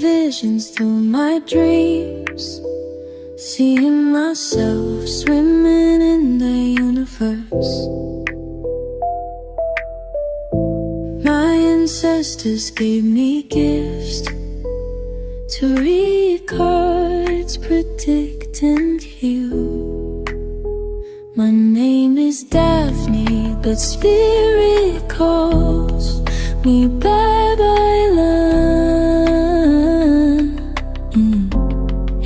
visions through my dreams, seeing myself swimming in the universe. My ancestors gave me gifts to read cards, predict and heal. My name is Daphne, but spirit calls me Babylon.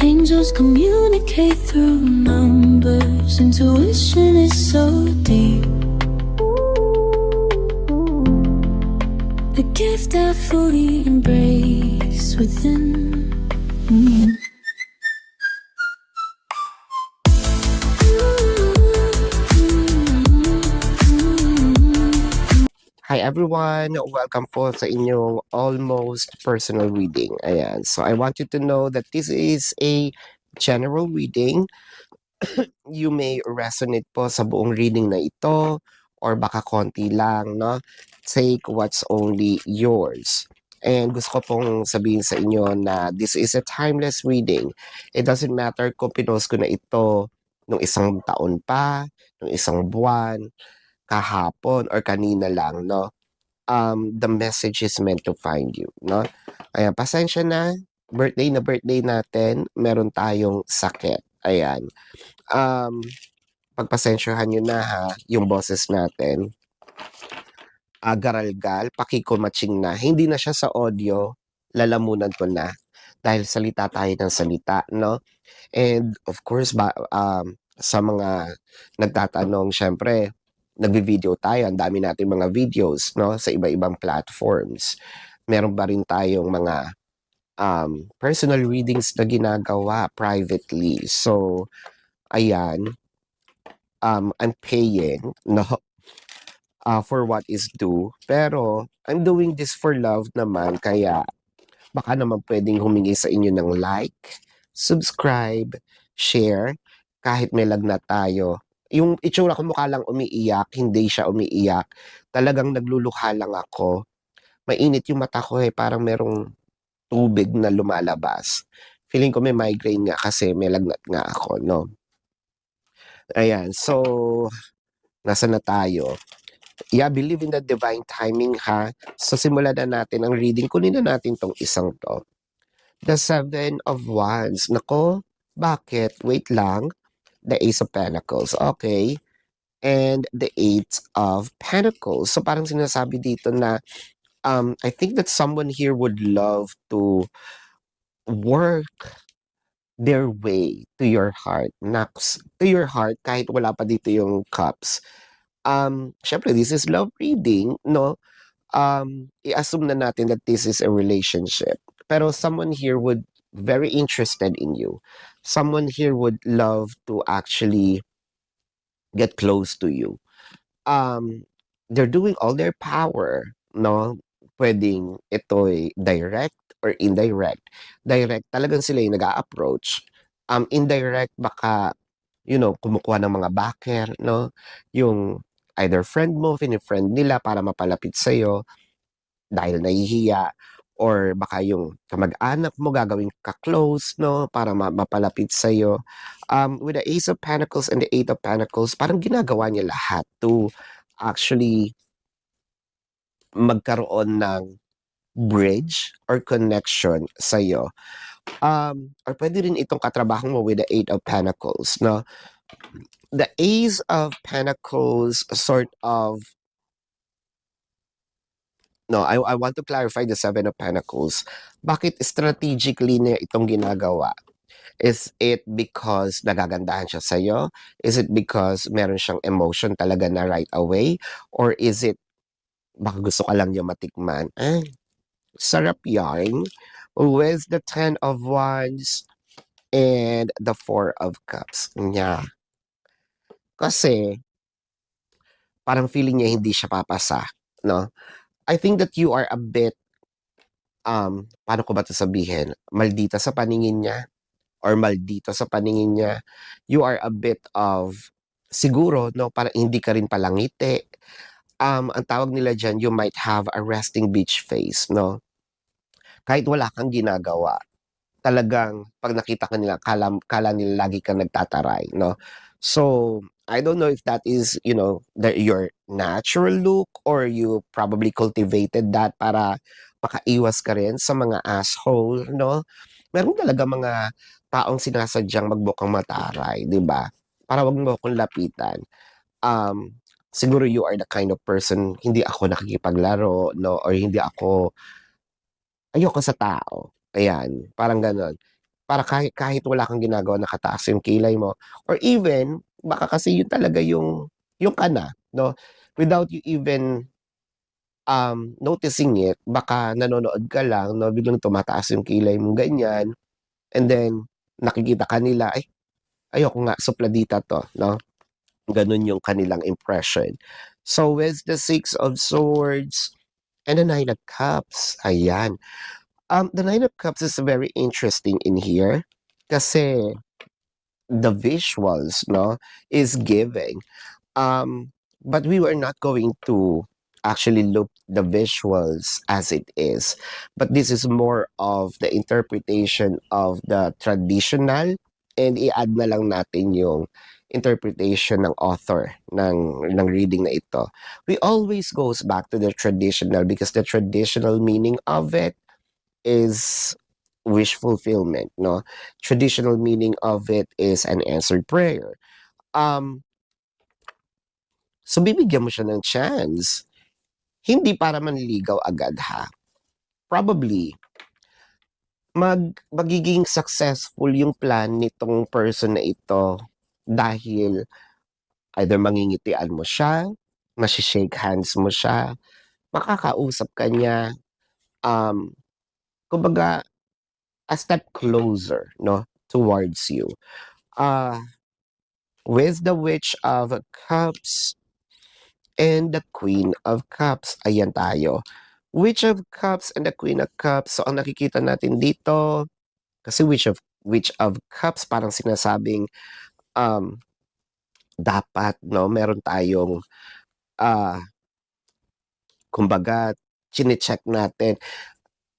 Angels communicate through numbers. Intuition is so deep. The gift I fully embrace within. Hi everyone! Welcome po sa inyong almost personal reading. Ayan. So I want you to know that this is a general reading. You may resonate po sa buong reading na ito or baka konti lang, no? Take what's only yours. And gusto ko pong sabihin sa inyo na this is a timeless reading. It doesn't matter kung pinost ko na ito nung isang taon pa, nung isang buwan, kahapon, or kanina lang, no? The message is meant to find you, no? Ayan, pasensya na, birthday natin, meron tayong sakit. Ayan. Pagpasensyahan nyo na ha, yung boses natin. Garalgal, pakikumatching na. Hindi na siya sa audio, lalamunan ko na. Dahil salita tayo ng salita, no? And of course, sa mga nagtatanong, syempre, nagbi-video tayo, ang dami nating mga videos, no, sa iba-ibang platforms. Meron ba rin tayong mga personal readings na ginagawa privately. So, ayan, I'm paying, no, for what is due. Pero, I'm doing this for love naman, kaya baka naman pwedeng humingi sa inyo ng like, subscribe, share, kahit may lagnat tayo. Yung itsura ko mukha lang umiiyak, hindi siya umiiyak. Talagang nagluluha lang ako. Mainit yung mata ko parang merong tubig na lumalabas. Feeling ko may migraine nga kasi may lagnat nga ako, no? Ayan, so, nasa na tayo? Yeah, believe in the divine timing ha. So, simulan na natin ang reading. Kunin na natin tong isang to. The Seven of Wands. Nako, bakit? Wait lang. The Ace of Pentacles. Okay. And the Eight of Pentacles. So parang sinasabi dito na I think that someone here would love to work their way to your heart. Knocks to your heart kahit wala pa dito yung cups. Syempre, this is love reading, no? I-assume na natin that this is a relationship. Pero someone here would very interested in you. Someone here would love to actually get close to you. They're doing all their power, no? Pwedeng ito'y direct or indirect. Direct, talagang sila yung nag-a-approach. Indirect, baka, kumukuha ng mga backer, no? Yung either friend mo, fini-friend nila para mapalapit sa'yo dahil nahihiya, or baka yung kamag-anak mo gagawin ka-close, no? Para mapalapit sa'yo. With the Ace of Pentacles and the Eight of Pentacles, parang ginagawa niya lahat to actually magkaroon ng bridge or connection sa'yo. Or pwede rin itong katrabaho mo with the Eight of Pentacles, no? The Ace of Pentacles sort of, no, I want to clarify the Seven of Pentacles. Bakit strategically niya itong ginagawa? Is it because nagagandahan siya sa'yo? Is it because meron siyang emotion talaga na right away? Or is it baka gusto ka lang niya matikman? Sarap yarn. With the Ten of Wands and the Four of Cups. Yeah. Kasi, parang feeling niya hindi siya papasa, no? I think that you are a bit, paano ko ba ito sabihin? Maldita sa paningin niya or maldito sa paningin niya. You are a bit of, siguro, no? Parang hindi ka rin palangiti. Ang tawag nila dyan, you might have a resting bitch face, no? kahit wala kang ginagawa, talagang 'pag nakita ka nila akala nila lagi kang nagtataray 'no. So, I don't know if that is, your natural look or you probably cultivated that para makaiwas ka rin sa mga asshole 'no. Meron talagang mga taong sinasadyang magmukhang mataray, 'di ba? Para 'wag mo akong lapitan. Siguro you are the kind of person hindi ako nakikipaglaro 'no, or hindi ako ayoko sa tao, ayan, parang gano'n. Para kahit wala kang ginagawa nakataas yung kilay mo or even baka kasi yun talaga yung ka na 'no, without you even, noticing it baka nanonood ka lang 'no, biglang tumataas yung kilay mo ganyan, and then nakikita ka nila, "Ay, ayoko nga supladita 'to," 'no, gano'n yung kanilang impression. So, with the Six of Swords and the Nine of Cups, ayan. The Nine of Cups is very interesting in here kasi the visuals, no, is giving. But we were not going to actually look the visuals as it is. But this is more of the interpretation of the traditional and i-add na lang natin yung interpretation ng author ng reading na ito. We always goes back to the traditional because the traditional meaning of it is wish fulfillment, no? Traditional meaning of it is an answered prayer. Um, so bibigyan mo siya ng chance. Hindi para manligaw agad ha. Probably, magiging successful yung plan nitong person na ito dahil either mangingitian mo siya, shake hands mo siya, makakausap ka niya, um, kumbaga, a step closer, no, towards you. With the Witch of Cups and the Queen of Cups. Ayan tayo. Witch of Cups and the Queen of Cups. So, ang nakikita natin dito, kasi Witch of Cups, parang sinasabing, um, dapat, no, meron tayong, ah, kumbaga, chine-check natin.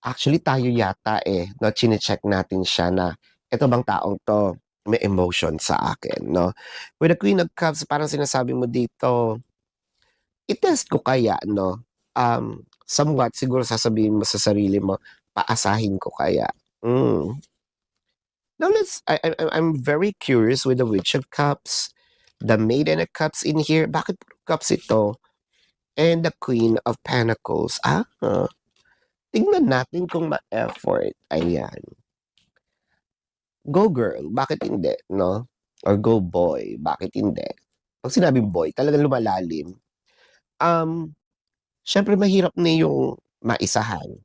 Actually, tayo yata no, chine-check natin siya na, eto bang taong 'to, may emotion sa akin, no? With the Queen of Cups, parang sinasabi mo dito, i-test ko kaya 'no, somewhat siguro sasabihin mo sa sarili mo, paasahin ko kaya. Hmm. Now I'm very curious with the Witch of Cups, the Maiden of Cups in here, bakit puro cups ito? And the Queen of Pentacles. Tingnan natin kung ma-effort, ayan. Go girl, bakit hindi 'no? Or go boy, bakit hindi? 'Pag sinabing boy talagang lumalalim. Siyempre mahirap na yung maisahan.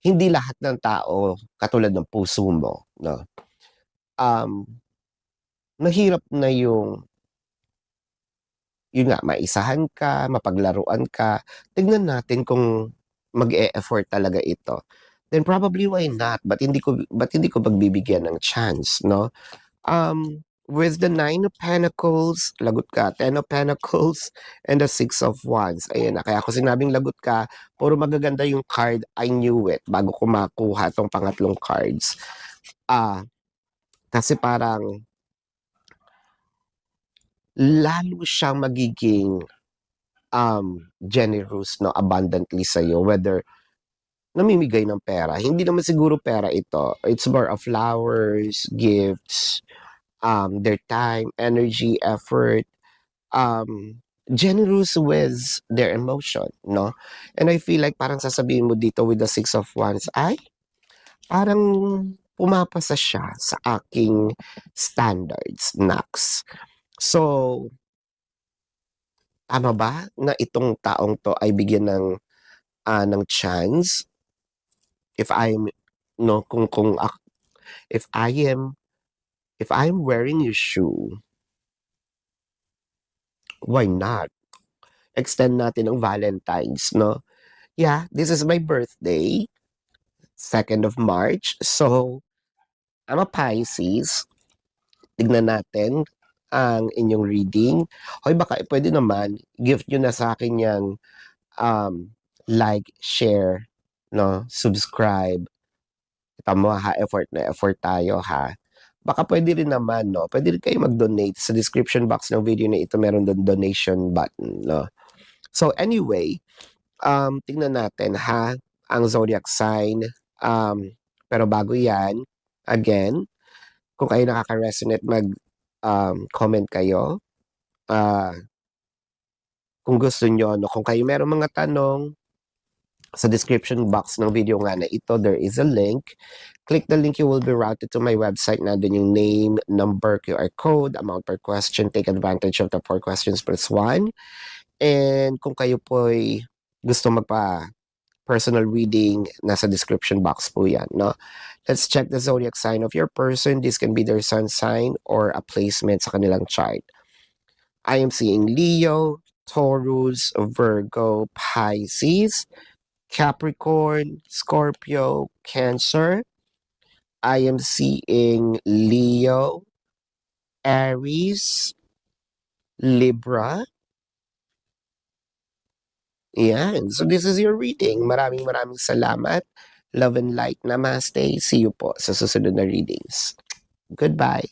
Hindi lahat ng tao katulad ng puso mo 'no. Um, Mahirap na yun nga maisahan ka, mapaglaruan ka. Tignan natin kung mag-e-effort talaga ito. Then probably why not? Ba't hindi ko pagbibigyan ng chance 'no? With the Nine of Pentacles, lagot ka, Ten of Pentacles, and the Six of Wands. Ayan na, kaya ako sinabing lagot ka, puro magaganda yung card, I knew it, bago ko makuha 'tong pangatlong cards. Kasi parang lalo siyang magiging, generous 'no, abundantly sa'yo whether namimigay ng pera. Hindi naman siguro pera ito, it's more of flowers, gifts, their time, energy, effort, generous with their emotion, no? And I feel like parang sasabihin mo dito with the Six of Wands, ay, parang pumapasa siya sa aking standards, naks. So, tama ba na itong taong 'to ay bigyan ng chance? If I'm no, kung if I am if I'm wearing your shoe, why not? Extend natin ang Valentine's 'no? Yeah, this is my birthday, 2nd of March. So, I'm a Pisces. Tignan natin ang inyong reading. Hoy, baka puwede naman gift niyo na sa'kin 'yang, like, share, no? Subscribe. Kita mo ha, effort na effort tayo ha. Baka pwede rin naman, no? Pwede rin kayo mag-donate. Sa description box ng video na ito, meron doon donation button, no? So anyway, tingnan natin ha, ang zodiac sign. Pero bago yan, again, kung kayo nakaka-resonate, comment kayo. Kung gusto nyo, no, kung kayo meron mga tanong, sa description box ng video nga na ito, there is a link. Click the link, you will be routed to my website. Nandun yung name, number, QR code, amount per question. Take advantage of the 4 questions plus 1. And kung kayo po'y gusto personal reading, nasa description box po yan, no? Let's check the zodiac sign of your person. This can be their sun sign or a placement sa kanilang chart. I am seeing Leo, Taurus, Virgo, Pisces, Capricorn, Scorpio, Cancer. I am seeing Leo, Aries, Libra. Yan. So this is your reading. Maraming salamat. Love and light. Namaste. See you po sa susunod na readings. Goodbye.